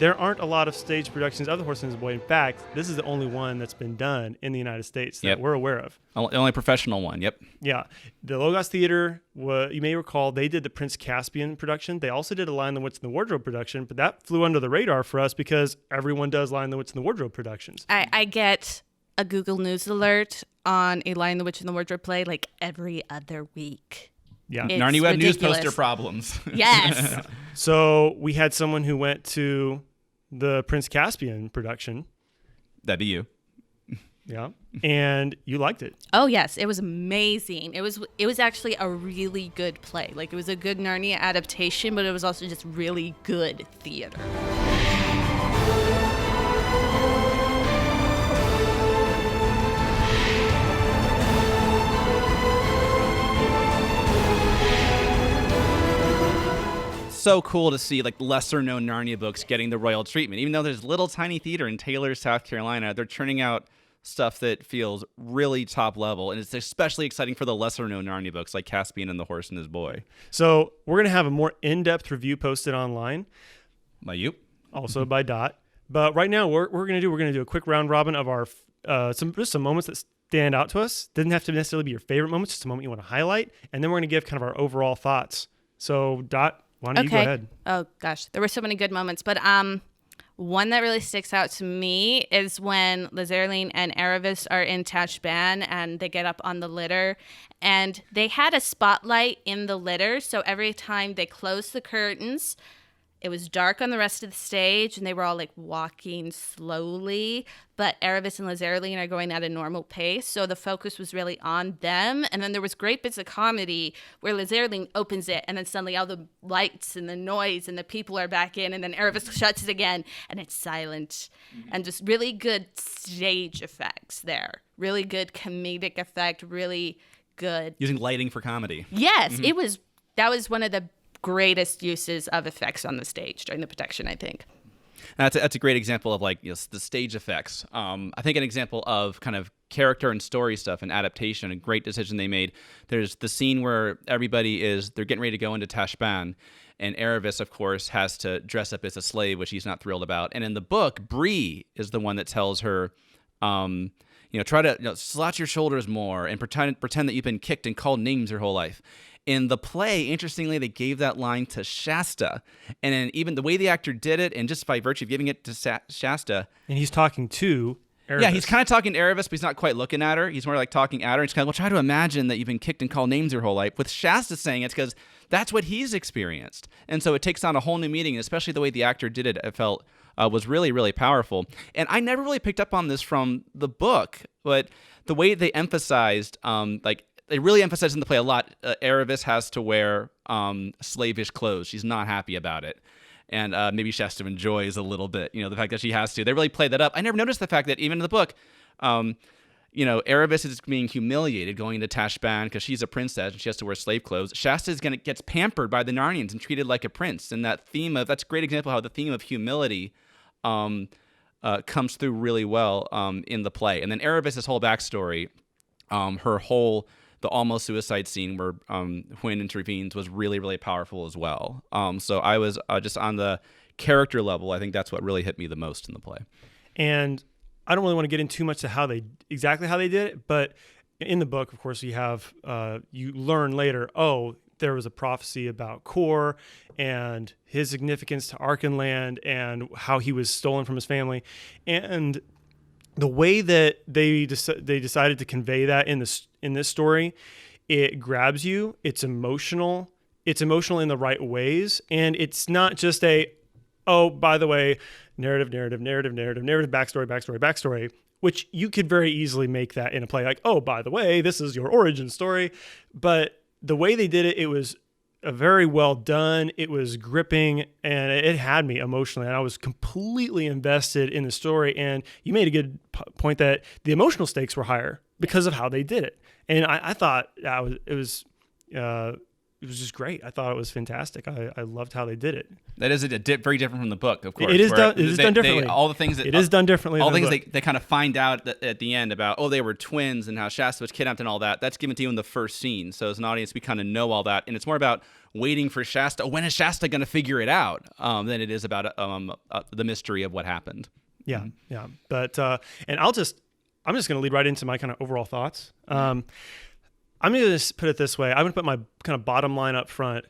there aren't a lot of stage productions of The Horse and His Boy. In fact, this is the only one that's been done in the United States that we're aware of. The only professional one, yep. Yeah. The Logos Theater, you may recall, they did the Prince Caspian production. They also did a Lion, the Witch, and the Wardrobe production, but that flew under the radar for us because everyone does Lion, the Witch, and the Wardrobe productions. I get a Google News alert on a Lion, the Witch, and the Wardrobe play like every other week. Yeah. NarniaWeb news poster problems. Yes. Yeah. So we had someone who went to the Prince Caspian production. That'd be you. Yeah. And you liked it. Oh, yes. It was amazing. It was actually a really good play. Like, it was a good Narnia adaptation, but it was also just really good theater. So cool to see like lesser known Narnia books getting the royal treatment. Even though there's little tiny theater in Taylor, South Carolina, they're churning out stuff that feels really top level, and it's especially exciting for the lesser known Narnia books like Caspian and the Horse and His Boy. So we're going to have a more in-depth review posted online. By you. Also by Dot. But right now we're going to do a quick round robin of our some moments that stand out to us. Doesn't have to necessarily be your favorite moments, just a moment you want to highlight, and then we're going to give kind of our overall thoughts. So Dot, why don't you go ahead? Oh, gosh. There were so many good moments. But one that really sticks out to me is when Lazerline and Aravis are in Tashban and they get up on the litter. And they had a spotlight in the litter. So every time they closed the curtains, it was dark on the rest of the stage, and they were all like walking slowly. But Aravis and Lazerline are going at a normal pace, so the focus was really on them. And then there was great bits of comedy where Lazerline opens it, and then suddenly all the lights and the noise and the people are back in, and then Aravis shuts it again, and it's silent. And just really good stage effects there. Really good comedic effect, really good. Using lighting for comedy. Yes, that was one of the greatest uses of effects on the stage during the production, I think. That's a great example of like the stage effects. I think an example of kind of character and story stuff and adaptation, a great decision they made. There's the scene where they're getting ready to go into Tashban, and Aravis, of course, has to dress up as a slave, which he's not thrilled about. And in the book, Bree is the one that tells her, try to slouch your shoulders more and pretend that you've been kicked and called names your whole life. In the play, interestingly, they gave that line to Shasta. And then even the way the actor did it, and just by virtue of giving it to Shasta. And he's talking to Aravis. Yeah, he's kind of talking to Aravis, but he's not quite looking at her. He's more like talking at her. And she's kind of, try to imagine that you've been kicked and called names your whole life. With Shasta saying it, because that's what he's experienced. And so it takes on a whole new meaning, and especially the way the actor did it, I felt was really, really powerful. And I never really picked up on this from the book, but the way they emphasized, they really emphasized in the play a lot. Aravis has to wear slavish clothes. She's not happy about it. And maybe Shasta enjoys a little bit, the fact that she has to. They really played that up. I never noticed the fact that even in the book, Aravis is being humiliated going into Tashban because she's a princess and she has to wear slave clothes. Shasta gets pampered by the Narnians and treated like a prince. And that's a great example of how the theme of humility comes through really well in the play. And then Aravis' whole backstory, the almost suicide scene where Hwin intervenes was really, really powerful as well. So I was just on the character level, I think that's what really hit me the most in the play. And I don't really want to get into too much to exactly how they did it, but in the book, of course, you learn later, there was a prophecy about Kor and his significance to Archenland and how he was stolen from his family. And the way that they decided to convey that in this story, it grabs you. It's emotional. It's emotional in the right ways, and it's not just by the way, narrative, backstory, which you could very easily make that in a play. Like, by the way, this is your origin story. But the way they did it, it was very well done. It was gripping, and it had me emotionally, and I was completely invested in the story. And you made a good point that the emotional stakes were higher because of how they did it. And I thought it was was just great. I thought it was fantastic. I loved how they did it. That is very different from the book, of course. It is done differently. All the things that it is done differently. All the things they kind of find out at the end about, they were twins and how Shasta was kidnapped and all that. That's given to you in the first scene. So as an audience, we kind of know all that, and it's more about waiting for Shasta. When is Shasta going to figure it out? Than it is about the mystery of what happened. Yeah, yeah. But and I'm just going to lead right into my kind of overall thoughts. I'm going to put it this way. I'm going to put my kind of bottom line up front.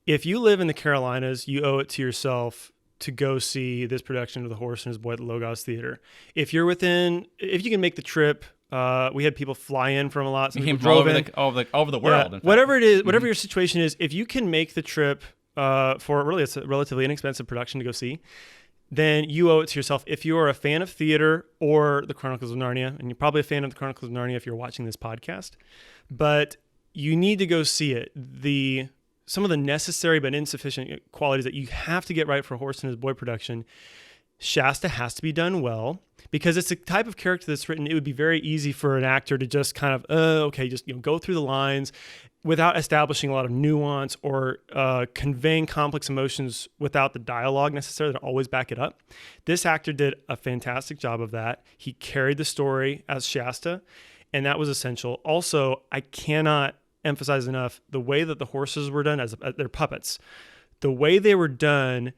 If you live in the Carolinas, you owe it to yourself to go see this production of The Horse and His Boy at the Logos Theater. If you can make the trip, we had people fly in from a lot. Some people drove over the world. Yeah, whatever it is, whatever your situation is, if you can make the trip it's a relatively inexpensive production to go see, then you owe it to yourself. If you are a fan of theater or the Chronicles of Narnia, and you're probably a fan of the Chronicles of Narnia if you're watching this podcast, but you need to go see it. Some of the necessary but insufficient qualities that you have to get right for Horse and His Boy production, Shasta has to be done well, because it's a type of character that's written. It would be very easy for an actor to just kind of, just go through the lines without establishing a lot of nuance or conveying complex emotions without the dialogue necessarily to always back it up. This actor did a fantastic job of that. He carried the story as Shasta, and that was essential. Also, I cannot emphasize enough the way that the horses were done as they're puppets. The way they were done,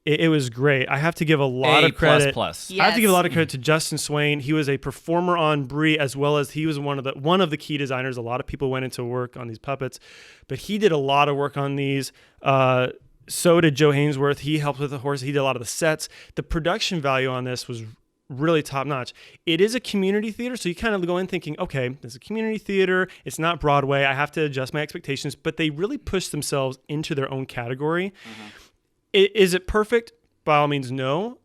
it was great. I have to give a lot of credit. Plus. Yes. I have to give a lot of credit to Justin Swain. He was a performer on Brie, as well as he was one of the key designers. A lot of people went into work on these puppets, but he did a lot of work on these. So did Joe Hainsworth. He helped with the horse. He did a lot of the sets. The production value on this was really top notch. It is a community theater, so you kind of go in thinking, okay, it's a community theater. It's not Broadway. I have to adjust my expectations, but they really push themselves into their own category. Is it perfect? By all means, no.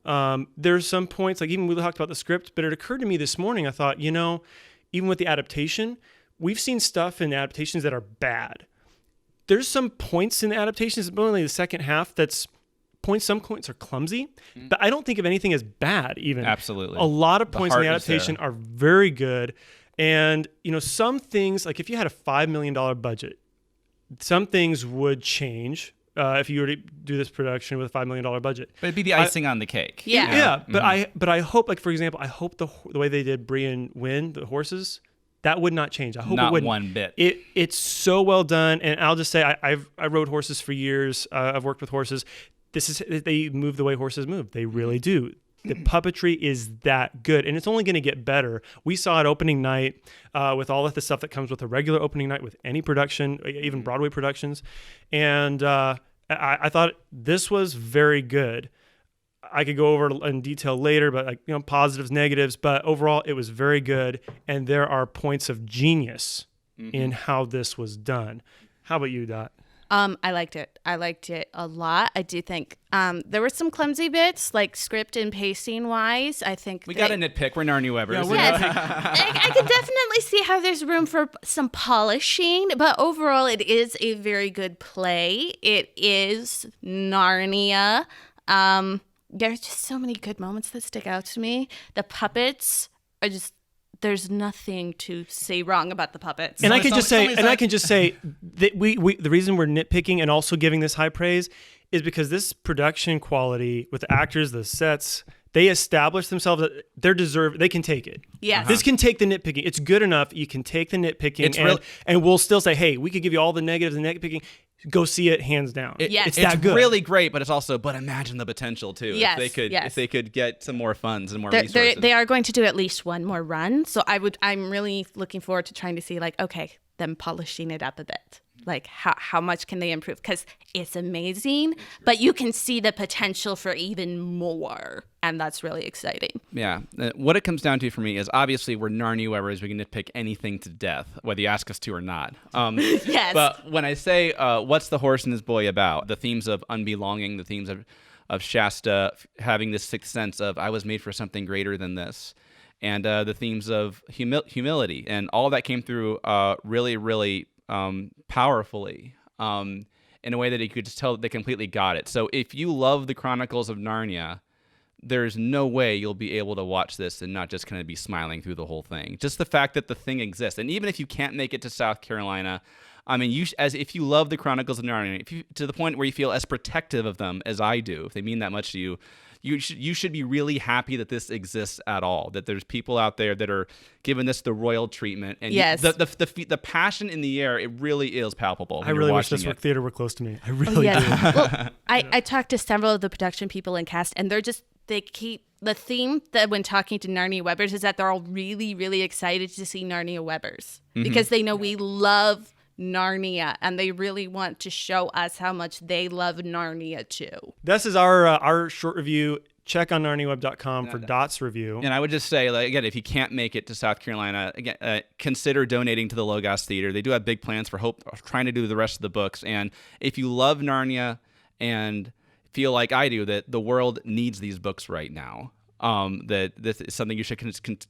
There's some points, like even we talked about the script, but it occurred to me this morning, I thought, even with the adaptation, we've seen stuff in adaptations that are bad. There's some points in the adaptations, only the second half, some points are clumsy, but I don't think of anything as bad even. Absolutely. A lot of points in the adaptation are very good. And, some things, like if you had a $5 million budget, some things would change if you were to do this production with a $5 million budget. But it'd be the icing on the cake. Yeah. Yeah, but I hope, like, for example, I hope the way they did Brie and Win, the horses, that would not change. I hope not it wouldn't. one bit. It's so well done, and I'll just say I rode horses for years. I've worked with horses. They move the way horses move. They really do. The puppetry is that good, and it's only going to get better. We saw it opening night with all of the stuff that comes with a regular opening night with any production, even Broadway productions, and I thought this was very good. I could go over in detail later, but positives, negatives, but overall it was very good, and there are points of genius in how this was done. How about you, Dot? I liked it. I liked it a lot. I do think there were some clumsy bits, like script and pacing wise. I think we got to nitpick. We're NarniaWebbers. Yes, I can definitely see how there's room for some polishing, but overall, it is a very good play. It is Narnia. There's just so many good moments that stick out to me. The puppets are just. There's nothing to say wrong about the puppets. And I can just say that we the reason we're nitpicking and also giving this high praise is because this production quality with the actors, the sets, they establish themselves that they can take it. Yes. This can take the nitpicking. It's good enough. You can take the nitpicking and we'll still say, hey, we could give you all the negatives and nitpicking. Go see it, hands down. Yes. It's that good. It's really great, but it's also, imagine the potential too. Yes, If they could get some more funds and more resources. They are going to do at least one more run. So I'm really looking forward to trying to see them polishing it up a bit. Like how much can they improve? Because it's amazing, but you can see the potential for even more. And that's really exciting. Yeah. What it comes down to for me is obviously we're NarniaWebbers. We can nitpick anything to death, whether you ask us to or not. Yes. But when I say, what's The Horse and His Boy about? The themes of unbelonging, the themes of Shasta having this sixth sense of I was made for something greater than this. And the themes of humility. And all that came through really, really powerfully in a way that you could just tell that they completely got it. So if you love the Chronicles of Narnia, there's no way you'll be able to watch this and not just kind of be smiling through the whole thing. Just the fact that the thing exists. And even if you can't make it to South Carolina, I mean, as if you love the Chronicles of Narnia, to the point where you feel as protective of them as I do, if they mean that much to you, you should be really happy that this exists at all. That there's people out there that are giving this the royal treatment, and Yes. the passion in the air, it really is palpable. I really wish this theater were close to me. I really do. Well, I talked to several of the production people and cast, and they keep the theme that when talking to NarniaWebbers is that they're all really, really excited to see NarniaWebbers because they know we love Narnia, and they really want to show us how much they love Narnia too. This is our short review. Check on NarniaWeb.com for Dot's review. And I would just say, like, again, if you can't make it to South Carolina, again, consider donating to the Logos Theater. They do have big plans for trying to do the rest of the books. And if you love Narnia and feel like I do, that the world needs these books right now, that this is something you should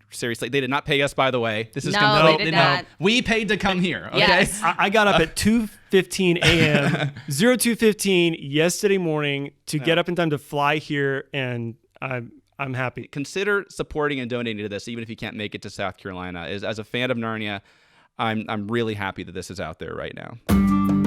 seriously. They did not pay us, by the way. This is No, they did not. We paid to come here. Okay. Yes. I got up at 2:15 a.m. 02:15 yesterday morning to get up in time to fly here, and I'm happy. Consider supporting and donating to this, even if you can't make it to South Carolina. As a fan of Narnia, I'm really happy that this is out there right now.